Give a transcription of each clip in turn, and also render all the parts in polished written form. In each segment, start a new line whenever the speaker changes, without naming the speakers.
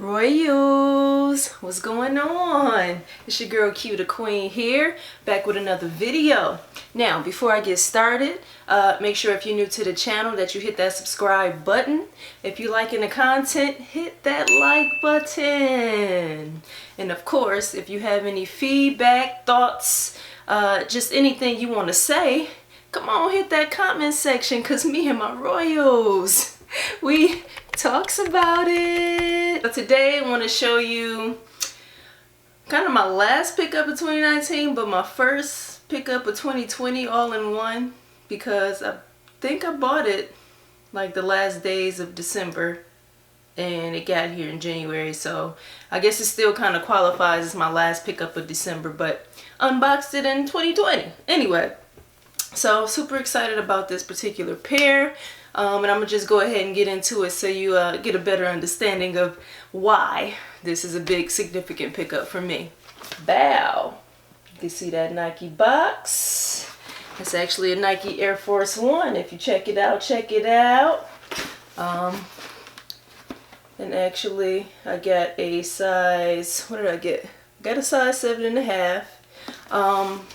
Royals, what's going on? It's your girl QdaQueen here, back with another video. Now, before I get started, make sure if you're new to the channel that you hit that subscribe button. If you're liking the content, hit that like button. And of course, if you have any feedback, thoughts, just anything you want to say, come on, hit that comment section, because me and my Royals, we talks about it. So today I want to show you kind of my last pickup of 2019, but my first pickup of 2020 all in one, because I think I bought it like the last days of December and it got here in January, so I guess it still kind of qualifies as my last pickup of December, but unboxed it in 2020 anyway. So super excited about this particular pair. And I'm gonna just go ahead and get into it so you get a better understanding of why this is a big significant pickup for me. Bow. You can see that Nike box. It's actually a Nike Air Force One. If you check it out, check it out. And actually I got a size, what did I get? Got a size 7.5.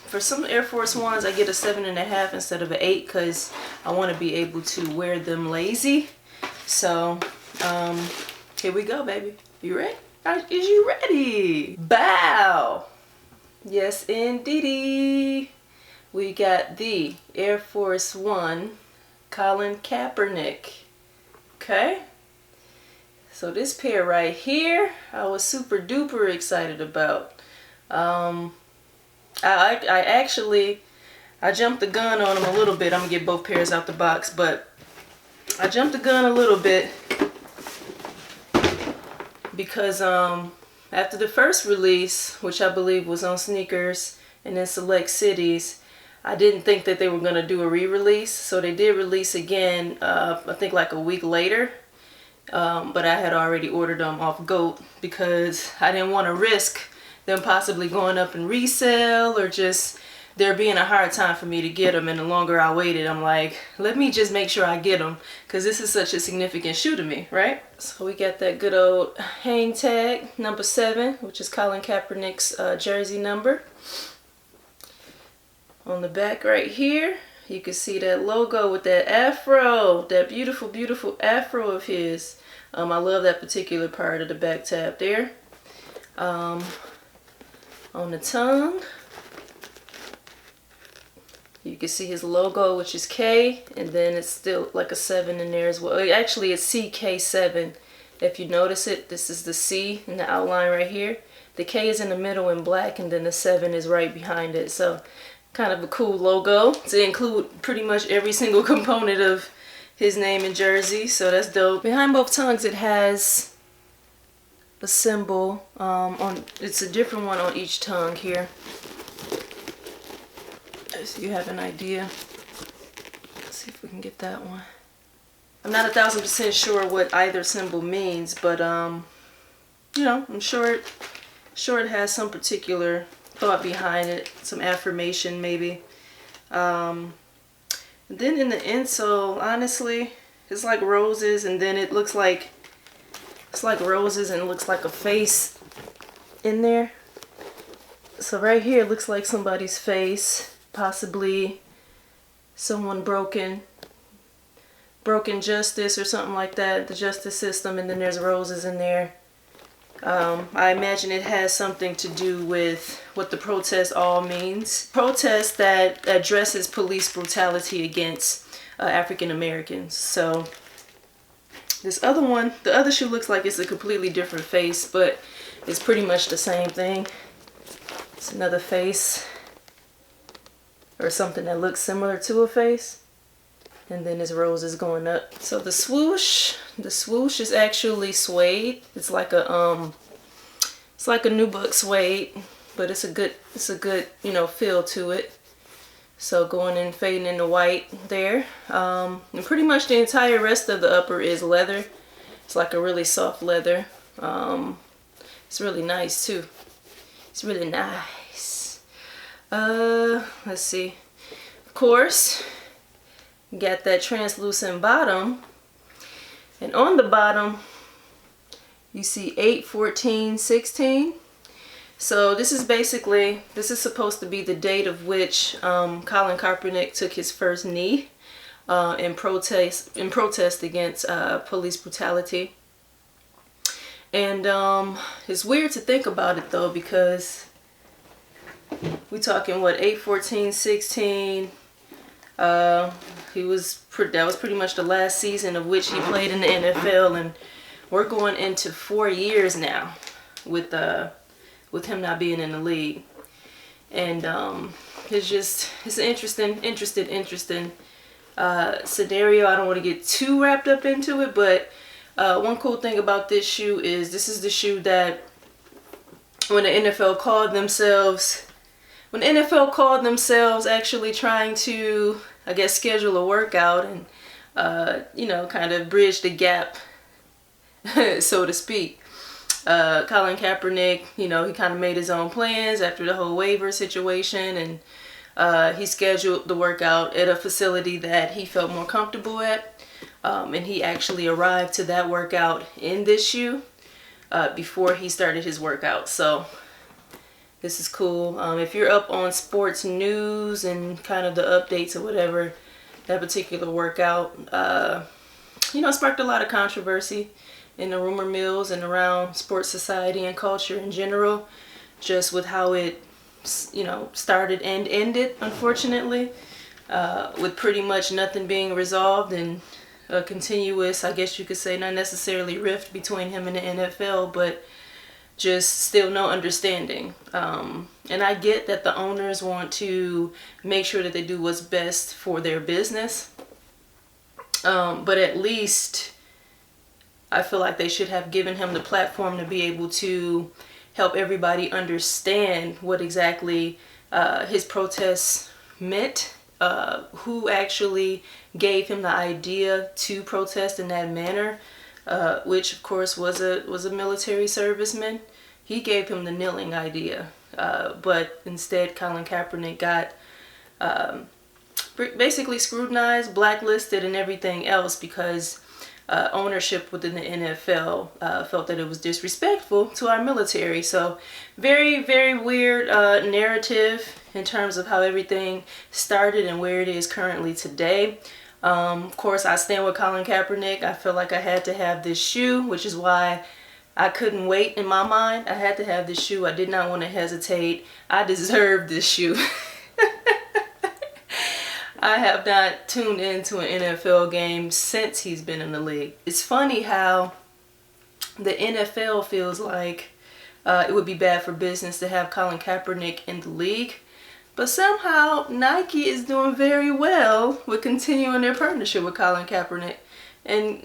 For some Air Force Ones, I get a 7.5 instead of an 8 because I want to be able to wear them lazy. So, here we go, baby. You ready? Is you ready? Bow! Yes, indeedy. We got the Air Force One Colin Kaepernick. Okay? So this pair right here, I was super duper excited about. I jumped the gun on them a little bit. I'm gonna get both pairs out the box, but I jumped the gun a little bit because after the first release, which I believe was on Sneakers and in select cities, I didn't think that they were gonna do a re-release, so they did release again, I think like a week later, but I had already ordered them off GOAT because I didn't want to risk them possibly going up in resale or just there being a hard time for me to get them. And the longer I waited, I'm like, let me just make sure I get them because this is such a significant shoe to me, right? So we got that good old hang tag, number 7, which is Colin Kaepernick's jersey number. On the back right here, you can see that logo with that afro, that beautiful, beautiful afro of his. I love that particular part of the back tab there. On the tongue, you can see his logo, which is K, and then it's still like a 7 in there as well. Actually, it's CK7. If you notice it, this is the C in the outline right here. The K is in the middle in black, and then the 7 is right behind it. So kind of a cool logo to include pretty much every single component of his name and jersey. So that's dope. Behind both tongues, it has a symbol it's a different one on each tongue here, so you have an idea. Let's see if we can get that one. I'm not 1000% sure what either symbol means, but you know, I'm sure it has some particular thought behind it, some affirmation maybe. And then in the insole, honestly, it's like roses, and then it looks like roses and it looks like a face in there. So right here it looks like somebody's face, possibly someone broken justice or something like that, the justice system, and then there's roses in there. I imagine it has something to do with what the protest all means. Protest that addresses police brutality against African Americans. So this other one, the other shoe looks like it's a completely different face, but it's pretty much the same thing. It's another face or something that looks similar to a face. And then his rose is going up. So the swoosh is actually suede. It's like a nubuck suede, but it's a good, you know, feel to it. So going in, fading into white there. And pretty much the entire rest of the upper is leather. It's like a really soft leather. It's really nice too. It's really nice. Let's see. Of course, got that translucent bottom. And on the bottom, You see 8/14/16. So this is supposed to be the date of which Colin Kaepernick took his first knee in protest against police brutality. And it's weird to think about it though, because we talking what, 8/14/16. That was pretty much the last season of which he played in the NFL, and we're going into 4 years now with him not being in the league. And it's an interesting scenario. I don't want to get too wrapped up into it, but one cool thing about this shoe is this is the shoe that when the NFL called themselves actually trying to, I guess, schedule a workout and kind of bridge the gap, so to speak. Colin Kaepernick, he kind of made his own plans after the whole waiver situation, and he scheduled the workout at a facility that he felt more comfortable at, and he actually arrived to that workout in this shoe before he started his workout. So this is cool. If you're up on sports news and kind of the updates or whatever, that particular workout, sparked a lot of controversy in the rumor mills and around sports society and culture in general, just with how it, started and ended, unfortunately, with pretty much nothing being resolved and a continuous, I guess you could say, not necessarily rift between him and the NFL, but just still no understanding. And I get that the owners want to make sure that they do what's best for their business, but at least I feel like they should have given him the platform to be able to help everybody understand what exactly his protests meant, who actually gave him the idea to protest in that manner, which of course was a military serviceman. He gave him the kneeling idea, but instead Colin Kaepernick got basically scrutinized, blacklisted, and everything else because ownership within the NFL felt that it was disrespectful to our military. So very, very weird narrative in terms of how everything started and where it is currently today. Of course, I stand with Colin Kaepernick. I feel like I had to have this shoe, which is why I couldn't wait in my mind. I had to have this shoe. I did not want to hesitate. I deserved this shoe. I have not tuned into an NFL game since he's been in the league. It's funny how the NFL feels like it would be bad for business to have Colin Kaepernick in the league, but somehow Nike is doing very well with continuing their partnership with Colin Kaepernick. And,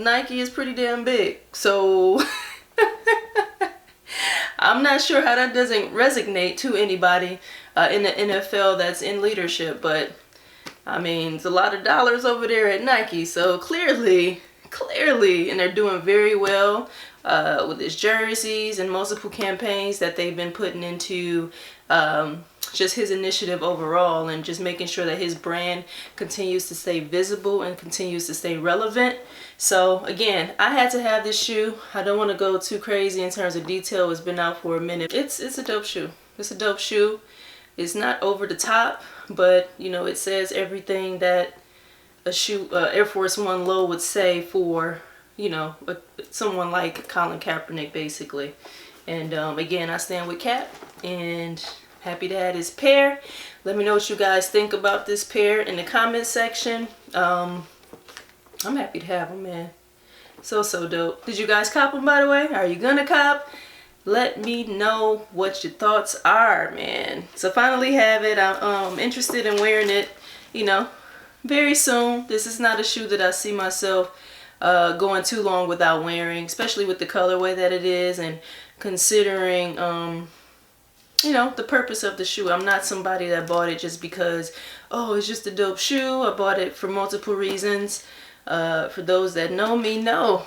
Nike is pretty damn big. So I'm not sure how that doesn't resonate to anybody in the NFL that's in leadership, but I mean, it's a lot of dollars over there at Nike, so clearly, and they're doing very well with his jerseys and multiple campaigns that they've been putting into just his initiative overall, and just making sure that his brand continues to stay visible and continues to stay relevant. So again, I had to have this shoe. I don't want to go too crazy in terms of detail. It's been out for a minute. It's a dope shoe. It's a dope shoe. It's not over the top, but it says everything that a shoe, Air Force One low would say for, someone like Colin Kaepernick, basically. And again, I stand with Cap, and happy to have this pair. Let me know what you guys think about this pair in the comment section. I'm happy to have them, man. So dope. Did you guys cop them, by the way? Are you gonna cop? Let me know what your thoughts are, man. So finally have it. I'm interested in wearing it, very soon. This is not a shoe that I see myself going too long without wearing, especially with the colorway that it is, and considering the purpose of the shoe. I'm not somebody that bought it just because, oh, it's just a dope shoe. I bought it for multiple reasons. For those that know me, know.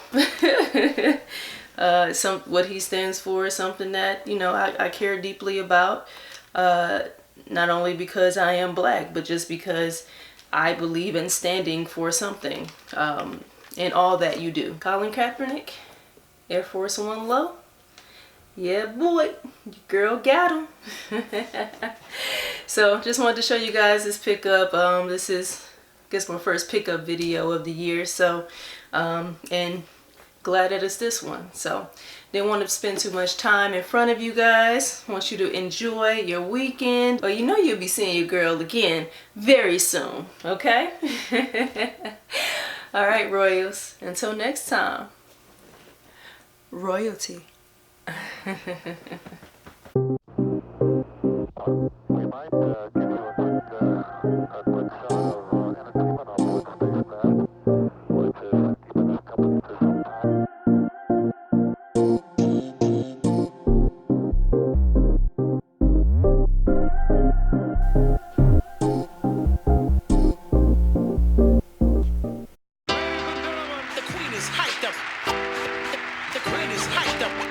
What he stands for is something that, I care deeply about. Not only because I am black, but just because I believe in standing for something in all that you do. Colin Kaepernick, Air Force One low. Yeah, boy, your girl got him. So just wanted to show you guys this pickup. This is, I guess, my first pickup video of the year. So, and glad that it's this one. So didn't want to spend too much time in front of you guys. Want you to enjoy your weekend. Well, you know you'll be seeing your girl again very soon. Okay? All right, Royals. Until next time. Royalty.
We might give you a quick shot of entertainment on one station now, which is keeping us company for some time.
The queen is hyped up.